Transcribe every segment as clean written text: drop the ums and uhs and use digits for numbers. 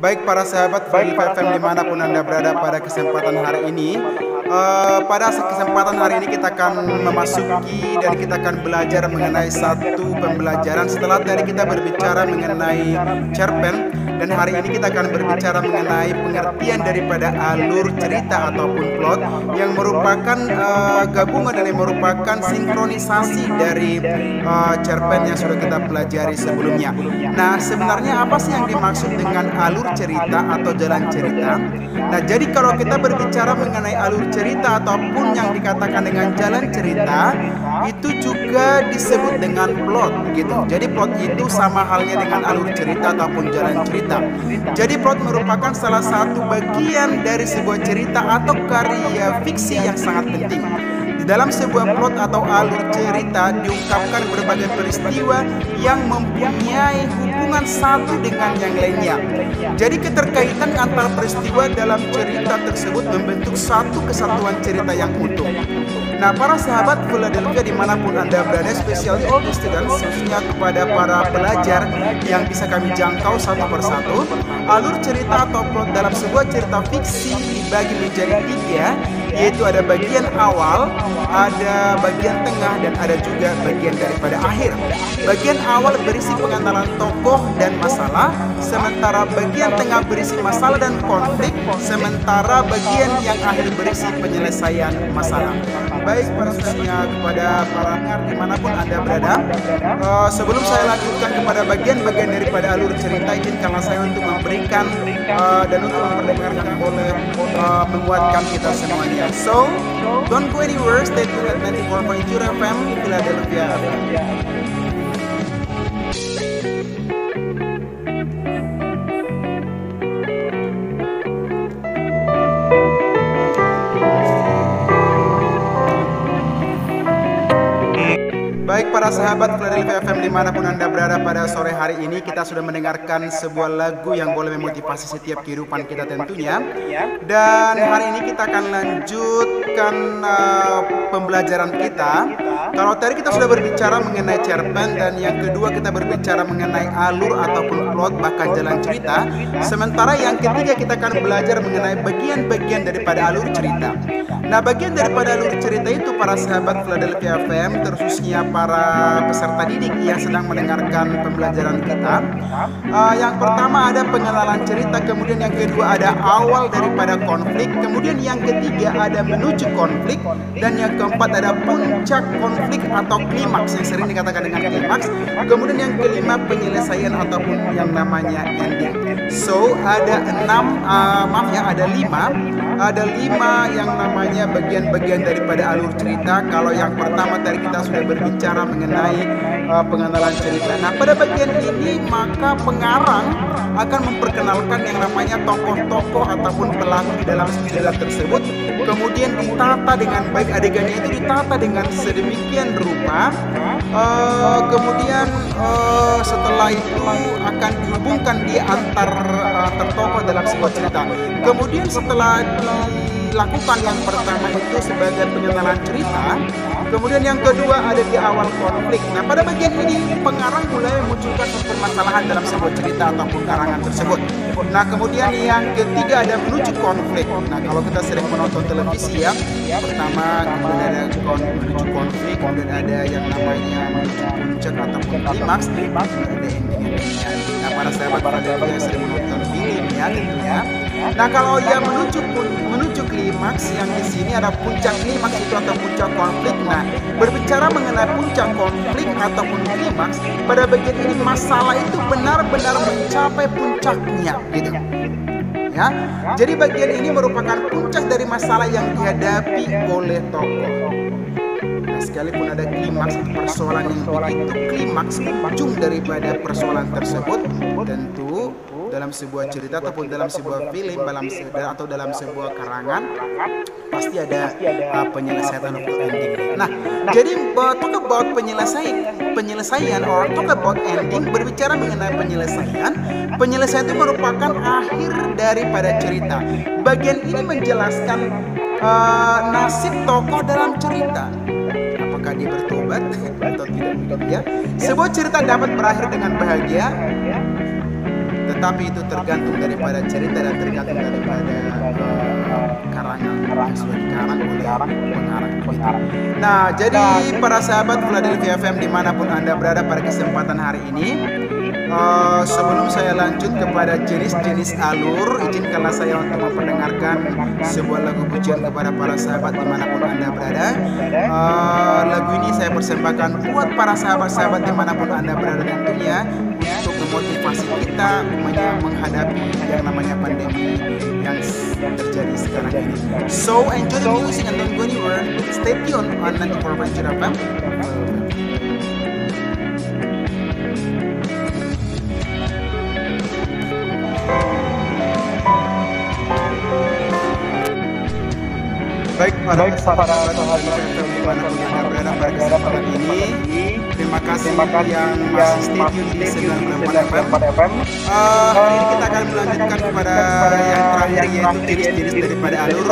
Baik para sahabat Fredly FM dimanapun Anda berada pada kesempatan hari ini. Pada kesempatan hari ini kita akan memasuki dan kita akan belajar mengenai satu pembelajaran. Setelah tadi kita berbicara mengenai cerpen, dan hari ini kita akan berbicara mengenai pengertian daripada alur cerita ataupun plot, yang merupakan gabungan dan yang merupakan sinkronisasi dari cerpen yang sudah kita pelajari sebelumnya. Nah, sebenarnya apa sih yang dimaksud dengan alur cerita atau jalan cerita? Nah, jadi kalau kita berbicara mengenai alur cerita ataupun yang dikatakan dengan jalan cerita, itu juga disebut dengan plot gitu. Jadi plot itu sama halnya dengan alur cerita ataupun jalan cerita. Jadi plot merupakan salah satu bagian dari sebuah cerita atau karya fiksi yang sangat penting. Di dalam sebuah plot atau alur cerita diungkapkan berbagai peristiwa yang mempunyai hubungan satu dengan yang lainnya. Jadi keterkaitan antara peristiwa dalam cerita tersebut membentuk satu kesatuan cerita yang utuh. Nah, para sahabat Philadelphia dimanapun Anda berada, especially all the students, khususnya kepada para pelajar yang bisa kami jangkau satu persatu, alur cerita atau plot dalam sebuah cerita fiksi dibagi menjadi tiga, yaitu ada bagian awal, ada bagian tengah, dan ada juga bagian daripada akhir. Bagian awal berisi pengenalan tokoh dan masalah, sementara bagian tengah berisi masalah dan konflik, sementara bagian yang akhir berisi penyelesaian masalah. Baik, khususnya kepada para pendengar dimanapun Anda berada, sebelum saya lanjutkan kepada bagian-bagian daripada alur cerita, izinkanlah saya untuk memberikan dan untuk memperdengarkan boleh menguatkan kita semuanya. So, don't go anywhere, stay tuned at 94.2 FM Philadelphia FM. Baik para sahabat Philadelphia FM dimanapun Anda berada, pada sore hari ini kita sudah mendengarkan sebuah lagu yang boleh memotivasi setiap kehidupan kita tentunya. Dan hari ini kita akan lanjutkan pembelajaran kita. Kalau tadi kita sudah berbicara mengenai cerpen, dan yang kedua kita berbicara mengenai alur ataupun plot bahkan jalan cerita. Sementara yang ketiga kita akan belajar mengenai bagian-bagian daripada alur cerita. Nah, bagian daripada alur cerita itu para sahabat Philadelphia FM, terkhususnya para peserta didik yang sedang mendengarkan pembelajaran kita. Yang pertama ada pengenalan cerita, kemudian yang kedua ada awal daripada konflik, kemudian yang ketiga ada menuju konflik, dan yang keempat ada puncak konflik atau klimaks yang sering dikatakan dengan klimaks, kemudian yang kelima penyelesaian ataupun yang namanya ending. So ada ada lima yang namanya bagian-bagian daripada alur cerita. Kalau yang pertama tadi kita sudah berbicara mengenai pengenalan cerita. Nah, pada bagian ini maka pengarang akan memperkenalkan yang namanya tokoh-tokoh ataupun pelaku di dalam cerita tersebut. Kemudian ditata dengan baik, adegannya itu ditata dengan sedemikian rupa. Kemudian setelah itu akan dihubungkan di antar tokoh dalam sebuah cerita. Kemudian setelah dilakukan yang pertama itu sebagai pengenalan cerita, kemudian yang kedua ada di awal konflik. Nah, pada bagian ini pengarang mulai memunculkan permasalahan dalam sebuah cerita ataupun karangan tersebut. Nah, kemudian yang ketiga ada menuju konflik. Nah, kalau kita sering menonton televisi ya, pertama kemudian ada menuju konflik, kemudian ada yang namanya menuju puncak ataupun klimaks, kemudian ada ending-endingnya. Nah, para sahabat yang sering menonton film ya tentunya. Nah, kalau yang menuju klimaks, yang di sini ada puncak klimaks itu atau puncak konflik. Nah, berbicara mengenai puncak konflik ataupun klimaks, pada bagian ini masalah itu benar-benar mencapai puncaknya gitu. Ya. Jadi bagian ini merupakan puncak dari masalah yang dihadapi oleh tokoh. Nah, sekalipun ada klimaks, persoalan yang begitu klimaks, ujung daripada persoalan tersebut, tentu dalam sebuah cerita ataupun dalam sebuah film atau dalam sebuah karangan pasti ada penyelesaian atau ending. Nah, jadi talk about penyelesaian or talk about ending, berbicara mengenai penyelesaian itu merupakan akhir daripada cerita. Bagian ini menjelaskan nasib tokoh dalam cerita. Apakah dia bertobat atau tidak ya? Sebuah cerita dapat berakhir dengan bahagia, tetapi itu tergantung daripada cerita dan tergantung daripada karangan yang sudah dikarang oleh pengarang. Nah, jadi para sahabat Philadelphia FM dimanapun Anda berada pada kesempatan hari ini, sebelum saya lanjut kepada jenis-jenis alur, izinkanlah saya untuk memperdengarkan sebuah lagu pujian kepada para sahabat dimanapun Anda berada. Lagu ini saya persembahkan buat para sahabat-sahabat dimanapun Anda berada tentunya, untuk memotivasi kita menghadapi yang namanya pandemi yang terjadi sekarang ini. So enjoy the music and don't go anywhere. Stay tuned on 94.0 FM. Baik para sahabat dimanapun Anda berada pada kesempatan ini, terima kasih yang masih stay tune di 94 FM. Hari ini kita akan melanjutkan kepada yang terakhir, yaitu jenis-jenis daripada alur.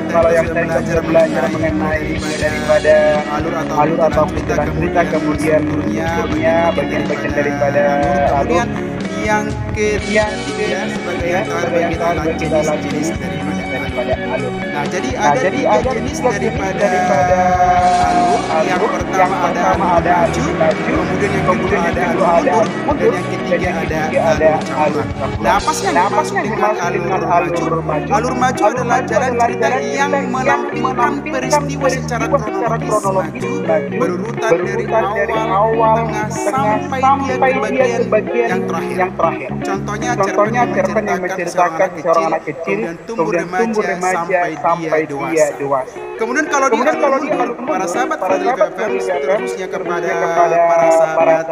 Kalau yang tadi sudah belajar mengenai daripada alur atau cerita, kemudian bagian-bagian daripada alur, yang ketiga sebagai yang terakhir kita jenis daripada alur. Nah, jadi ada tiga jenis daripada alur. Yang pertama ada alur maju, kemudian yang kedua ada alur mundur, dan yang ketiga ada alur campuran. Nah, apa sih yang dimaksud dengan alur maju? Alur maju adalah jalan cerita yang melampirkan peristiwa secara kronologis maju, berurutan dari awal, tengah, sampai dia ke bagian yang terakhir. Contohnya cerpen yang menceritakan seorang anak kecil, kemudian tumbuh remaja sampai dia dewasa. Kemudian kalau di alur para sahabat Philadelphia FM, terusnya kepada para sahabat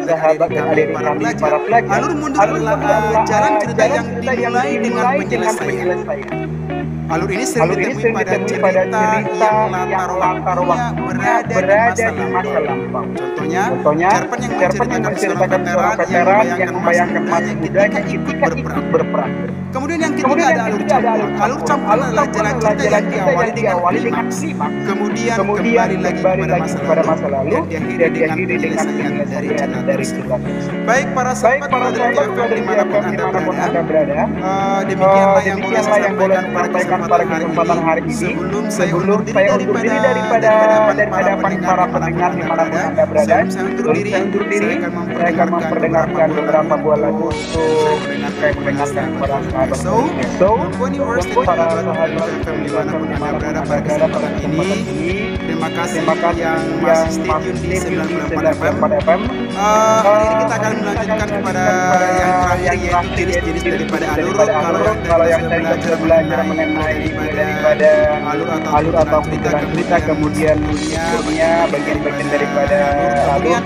dan adik para pelajar, alur mundur adalah jalan cerita yang dimulai dengan penyelesaian. Alur ini sering ditemui pada cerita yang latar waktunya berada di masa lampau. Contohnya, cerpen yang menceritakan seorang veteran yang membayangkan masa mudanya ketika ikut berperang. Kemudian yang ketiga ada alur campuran. Alur campuran adalah jalan cerita yang diawali dengan klimaks, kemudian kembali lagi pada masa lalu, dan diakhiri dengan penyelesaian dari cerita. Baik para sahabat dimanapun Anda berada, demikianlah yang boleh saya sampaikan pada kesempatan hari ini. Sebelum saya undur diri daripada hadapan para pendengar dimanapun Anda berada, saya akan memperdengarkan beberapa buah lagu untuk saya mendengarkan kepada sahabat. So, para sahabat dimanapun Anda berada pada kesempatan ini, terima kasih yang masih stay tune di 94 FM. Hari ini kita akan melanjutkan kepada yang terakhir, yaitu jenis-jenis daripada alur. Kalau yang tadi sudah belajar mengenai daripada alur atau cerita, kemudian bagian-bagian daripada alur,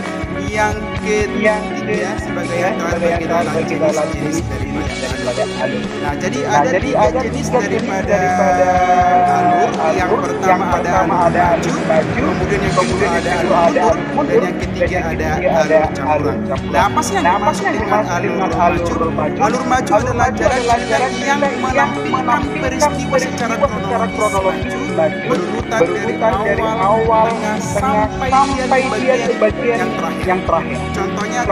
yang ketiga sebagai yang terakhir kita jenis daripada alur. Nah, jadi ada tiga jenis daripada alur. Yang pertama ada alur maju, kemudian yang kedua ada alur mundur, dan yang ketiga ada alur campuran. Nah, apa sih yang dimaksud dengan alur maju? Alur maju adalah jalan yang melampirkan peristiwa secara kronologis maju, berurutan dari awal, tengah, sampai dia ke bagian yang terakhir. Contohnya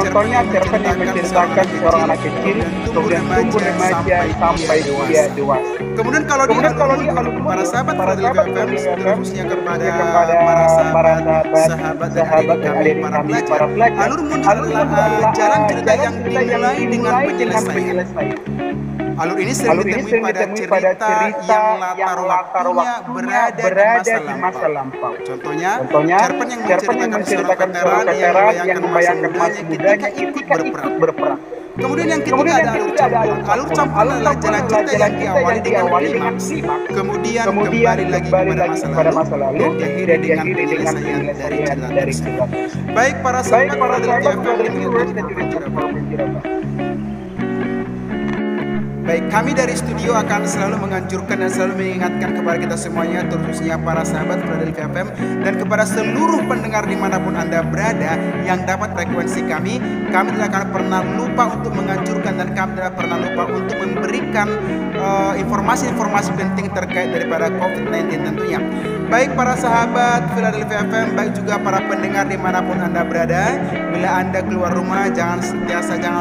cerpen yang menceritakan seorang anak kecil, kemudian tumbuh remaja sampai dia dewasa. Kemudian kalau di alur para sahabat Philadelphia FM, terusnya kepada para sahabat dan adik para pelajar, alur mundur adalah jalan cerita yang dimulai dengan penyelesaian. Alur ini sering ditemui pada cerita yang latar waktunya berada di masa lampau. Contohnya, cerpen yang menceritakan seorang veteran yang membayangkan masa mudanya ikut berperang. Kemudian yang ketiga ada alur campuran. Alur campuran adalah jalan cerita yang diawali dengan klimaks, kemudian kembali lagi pada masa lalu, dan diakhiri dengan penyelesaian dari cerita. Baik para sahabat dari FM. Baik, kami dari studio akan selalu menganjurkan dan selalu mengingatkan kepada kita semuanya, terkhususnya para sahabat Philadelphia FM dan kepada seluruh pendengar dimanapun Anda berada yang dapat frekuensi kami tidak akan pernah lupa untuk menganjurkan dan kami tidak pernah lupa untuk memberikan informasi-informasi penting terkait daripada COVID-19 tentunya. Baik para sahabat Philadelphia FM, baik juga para pendengar dimanapun Anda berada, bila Anda keluar rumah jangan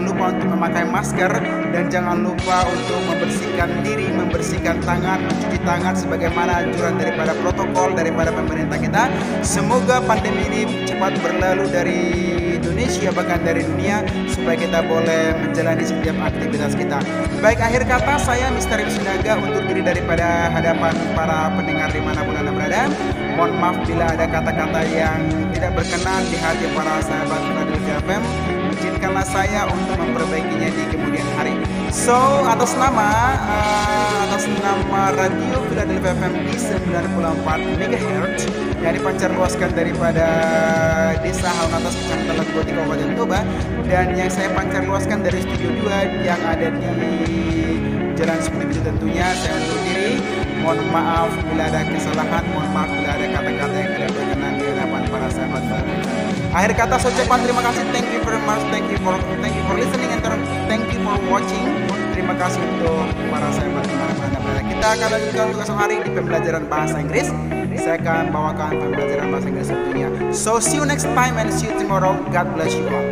lupa untuk memakai masker dan jangan lupa untuk membersihkan diri, membersihkan tangan, mencuci tangan sebagaimana anjuran daripada protokol daripada pemerintah kita. Semoga pandemi ini cepat berlalu dari Indonesia bahkan dari dunia supaya kita boleh menjalani setiap aktivitas kita. Baik, akhir kata saya Mr. Sinaga undur diri daripada hadapan para pendengar dimanapun Anda berada. Mohon maaf bila ada kata-kata yang tidak berkenan di hati para sahabat Philadelphia FM. Izinkanlah saya untuk memperbaikinya di kemudian hari. So, atas nama Radio Philadelphia FM di 94 MHz yang dipancar luaskan daripada Desa Halnatas, Kecamatan Lagoti, Kabupaten Toba, dan yang saya pancar luaskan dari Studio 2 yang ada di Jalan Seperti itu tentunya. Saya undur diri. Mohon maaf bila ada kesalahan, mohon maaf bila ada kata-kata yang tidak berkenan di hadapan para sahabat. Akhir kata saya ucapkan terima kasih, thank you very much, thank you for listening and thank you for watching. Terima kasih untuk para sahabat dimana-mana berada. Kita akan lanjutkan untuk esok hari di pembelajaran bahasa Inggris. Saya akan bawakan pembelajaran bahasa Inggris tentunya. So see you next time and see you tomorrow. God bless you all.